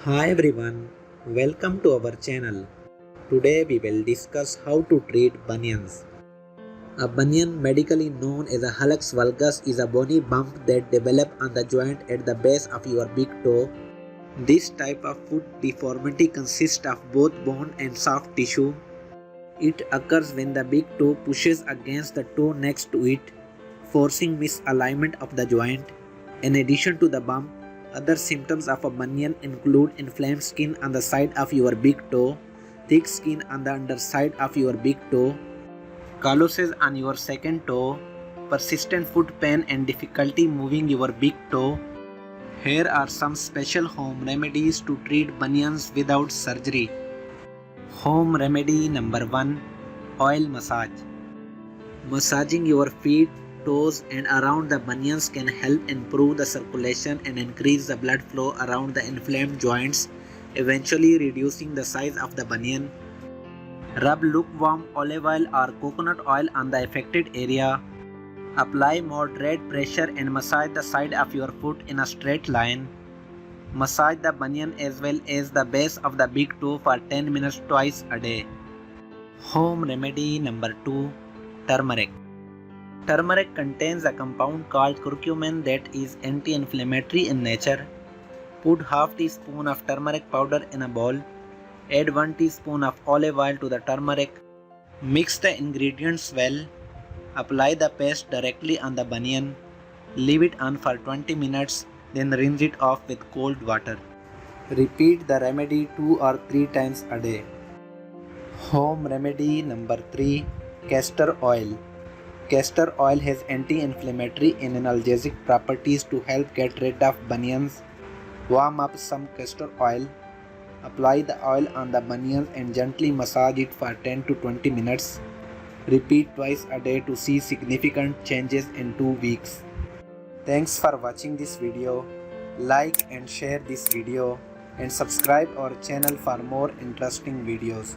Hi everyone, welcome to our channel. Today we will discuss how to treat bunions. A bunion, medically known as a hallux valgus, is a bony bump that develops on the joint at the base of your big toe. This type of foot deformity consists of both bone and soft tissue. It occurs when the big toe pushes against the toe next to it, forcing misalignment of the joint. In addition to the bump, other symptoms of a bunion include inflamed skin on the side of your big toe, thick skin on the underside of your big toe, calluses on your second toe, persistent foot pain and difficulty moving your big toe. Here are some special home remedies to treat bunions without surgery. Home remedy number 1, oil massage. Massaging your feet, toes and around the bunions can help improve the circulation and increase the blood flow around the inflamed joints, eventually reducing the size of the bunion. Rub lukewarm olive oil or coconut oil on the affected area. Apply moderate pressure and massage the side of your foot in a straight line. Massage the bunion as well as the base of the big toe for 10 minutes twice a day. Home remedy number 2, turmeric. Turmeric contains a compound called curcumin that is anti-inflammatory in nature. Put half teaspoon of turmeric powder in a bowl. Add 1 teaspoon of olive oil to the turmeric. Mix the ingredients well. Apply the paste directly on the bunion. Leave it on for 20 minutes, then rinse it off with cold water. Repeat the remedy 2 or 3 times a day. Home remedy number 3, castor oil. Castor oil has anti-inflammatory and analgesic properties to help get rid of bunions. Warm up some castor oil. Apply the oil on the bunions and gently massage it for 10 to 20 minutes. Repeat twice a day to see significant changes in 2 weeks. Thanks for watching this video. Like and share this video and subscribe our channel for more interesting videos.